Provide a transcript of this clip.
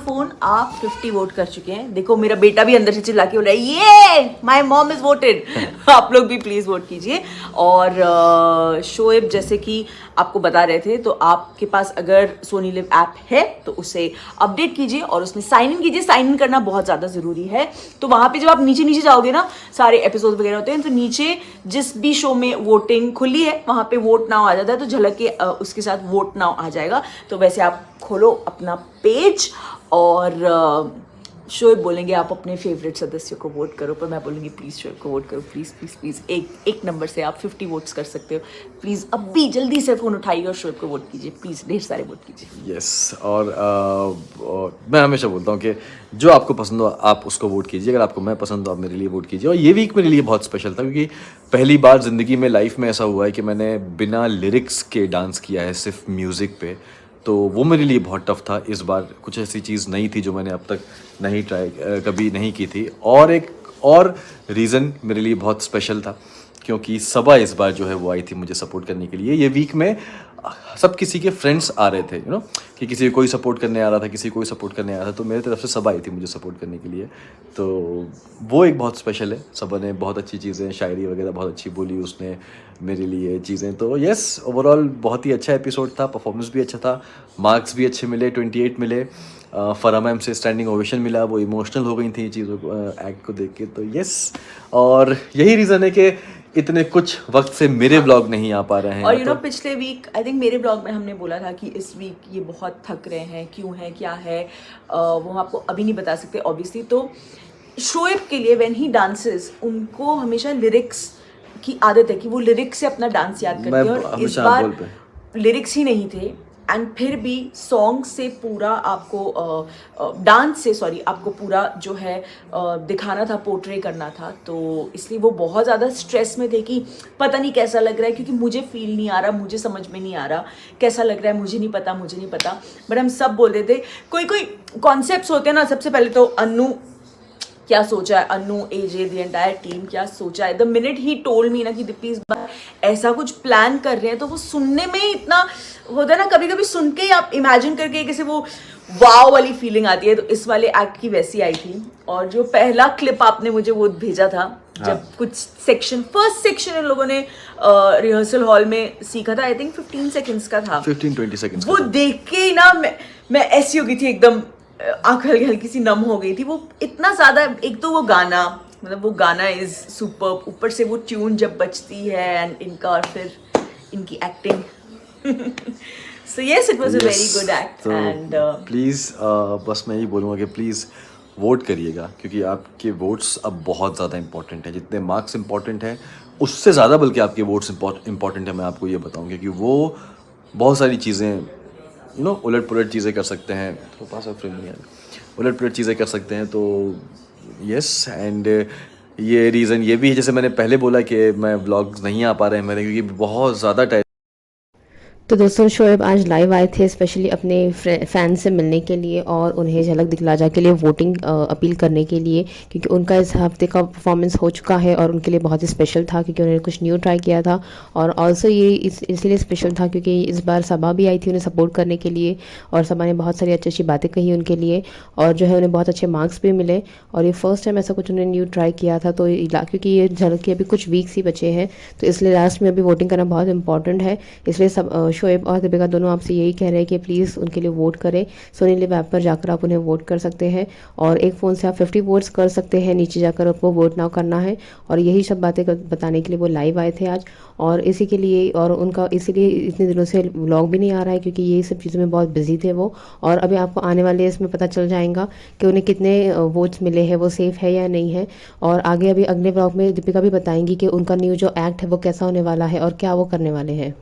Phone आप 50 vote कर चुके हैं। देखो मेरा बेटा भी अंदर से चिल्ला के बोल रहा है ये माय मॉम इज वोटेड। आप लोग भी प्लीज वोट कीजिए। और शोएब जैसे कि आपको बता रहे थे, तो आपके पास अगर सोनी लिव ऐप है तो उसे अपडेट कीजिए और उसमें साइन इन कीजिए। साइन इन करना बहुत ज़्यादा ज़रूरी है। तो वहाँ पे जब आप नीचे नीचे जाओगे ना, सारे एपिसोड वगैरह होते हैं, तो नीचे जिस भी शो में वोटिंग खुली है वहाँ पे वोट नाउ आ जाता है, तो झलक के उसके साथ वोट नाउ आ जाएगा। तो वैसे आप खोलो अपना पेज और शोएब बोलेंगे आप अपने फेवरेट सदस्य को वोट करो, पर मैं बोलूँगी प्लीज़ शोएब को वोट करो, प्लीज़ प्लीज़ प्लीज़। एक नंबर से आप 50 वोट्स कर सकते हो। प्लीज़ अभी जल्दी से फ़ोन उठाइए और शोएब को वोट कीजिए, प्लीज़ ढेर सारे वोट कीजिए। यस और मैं हमेशा बोलता हूँ कि जो आपको पसंद हो आप उसको वोट कीजिए। अगर आपको मैं पसंद हो आप मेरे लिए वोट कीजिए। और ये वीक मेरे लिए बहुत स्पेशल था क्योंकि पहली बार ज़िंदगी में लाइफ में ऐसा हुआ है कि मैंने बिना लिरिक्स के डांस किया है, सिर्फ म्यूज़िक पे। तो वो मेरे लिए बहुत टफ था। इस बार कुछ ऐसी चीज़ नहीं थी जो मैंने अब तक नहीं कभी नहीं की थी। और एक और रीज़न मेरे लिए बहुत स्पेशल था क्योंकि सबा इस बार जो है वो आई थी मुझे सपोर्ट करने के लिए। ये वीक में सब किसी के फ्रेंड्स आ रहे थे, यू नो, कि किसी को कोई सपोर्ट करने आ रहा था, किसी को कोई सपोर्ट करने आ रहा था। तो मेरे तरफ से सबा आई थी मुझे सपोर्ट करने के लिए। तो वो एक बहुत स्पेशल है। सबा ने बहुत अच्छी चीज़ें, शायरी वगैरह बहुत अच्छी बोली उसने मेरे लिए चीज़ें। तो यस, ओवरऑल बहुत ही अच्छा एपिसोड था। परफॉर्मेंस भी अच्छा था, मार्क्स भी अच्छे मिले, 28 मिले। फरा मैम से स्टैंडिंग ओवेशन मिला। वो इमोशनल हो गई थी चीज़ों को, एक्ट को देख के। तो यस, और यही रीज़न है कि इतने कुछ वक्त से मेरे व्लॉग नहीं आ पा रहे हैं। और यू नो पिछले वीक आई थिंक मेरे ब्लॉग में हमने बोला था कि इस वीक ये बहुत थक रहे हैं, क्यों है, क्या है, वो हम आपको अभी नहीं बता सकते ऑब्वियसली। तो शोएब के लिए व्हेन ही डांसेस, उनको हमेशा लिरिक्स की आदत है कि वो लिरिक्स से अपना डांस याद करते हैं। और इस बार लिरिक्स ही नहीं थे एंड फिर भी सॉन्ग से पूरा आपको डांस से आपको पूरा जो है दिखाना था, पोर्ट्रे करना था। तो इसलिए वो बहुत ज़्यादा स्ट्रेस में थे कि पता नहीं कैसा लग रहा है, क्योंकि मुझे फील नहीं आ रहा, मुझे समझ में नहीं आ रहा कैसा लग रहा है, मुझे नहीं पता। बट हम सब बोल रहे थे कोई कॉन्सेप्ट्स होते हैं ना। सबसे पहले तो अन्नू क्या सोचा है, अन्नू, एजे, द एंटायर टीम क्या सोचा है। The minute he told me ना कि दीप्ति इस बार ऐसा कुछ प्लान कर रहे हैं, तो वो सुनने में ही इतना होता है ना, कभी कभी सुन के आप इमेजिन करके कैसे वो वाव वाली फीलिंग आती है। तो इस वाले एक्ट की वैसी आई थी। और जो पहला क्लिप आपने मुझे वो भेजा था, जब कुछ फर्स्ट सेक्शन इन लोगों ने रिहर्सल हॉल में सीखा था, आई थिंक 15 सेकेंड्स का था, 15-20 सेकेंड्स। वो देख के ही ना मैं ऐसी हो गई थी, एकदम आँख हल्की सी नम हो गई थी। वो इतना ज़्यादा, एक तो वो गाना, मतलब वो गाना इज सुपर, ऊपर से वो ट्यून जब बजती है एंड इनका, और फिर इनकी acting. So yes, it was a very good act. And please बस मैं यही बोलूँगा कि प्लीज़ वोट करिएगा, क्योंकि आपके वोट्स अब बहुत ज़्यादा इंपॉर्टेंट है। जितने मार्क्स इंपॉर्टेंट हैं उससे ज़्यादा बल्कि आपके वोट्स इंपॉर्टेंट है। मैं आपको ये बताऊँ क्योंकि वो बहुत सारी चीज़ें, यू नो, उलट पुलट चीज़ें कर सकते हैं। तो पास ऑफ फ्रेम नहीं है, उलट पुलट चीज़ें कर सकते हैं। तो यस, एंड ये रीज़न ये भी है, जैसे मैंने पहले बोला कि मैं व्लॉग्स नहीं आ पा रहे हैं मेरे, क्योंकि बहुत ज़्यादा टाइम। तो दोस्तों शोएब आज लाइव आए थे स्पेशली अपने फैन से मिलने के लिए और उन्हें झलक दिखला जा के लिए वोटिंग अपील करने के लिए, क्योंकि उनका इस हफ्ते का परफॉर्मेंस हो चुका है और उनके लिए बहुत ही स्पेशल था क्योंकि उन्होंने कुछ न्यू ट्राई किया था। और ऑल्सो ये इसलिए स्पेशल था क्योंकि इस बार सबा भी आई थी उन्हें सपोर्ट करने के लिए, और सबा ने बहुत सारी अच्छी अच्छी बातें कही उनके लिए, और जो है उन्हें बहुत अच्छे मार्क्स भी मिले। और ये फर्स्ट टाइम ऐसा कुछ उन्होंने न्यू ट्राई किया था। तो क्योंकि ये झलक के अभी कुछ वीक्स ही बचे हैं, तो इसलिए लास्ट में अभी वोटिंग करना बहुत इंपॉर्टेंट है। इसलिए सब शोएब और दीपिका दोनों आपसे यही कह रहे हैं कि प्लीज़ उनके लिए वोट करें। सोनी लिव ऐप पर जाकर आप उन्हें वोट कर सकते हैं और एक फ़ोन से आप 50 वोट्स कर सकते हैं। नीचे जाकर आपको वोट नाउ करना है। और यही सब बातें बताने के लिए वो लाइव आए थे आज, और इसी के लिए, और उनका इसीलिए इतने दिनों से व्लॉग भी नहीं आ रहा है क्योंकि ये सब चीज़ों में बहुत बिजी थे वो। और अभी आपको आने वाले इसमें पता चल जाएगा कि उन्हें कितने वोट्स मिले हैं, वो सेफ़ है या नहीं है। और आगे अभी अगले व्लॉग में दीपिका भी बताएंगी कि उनका न्यू जो एक्ट है वो कैसा होने वाला है और क्या वो करने वाले हैं।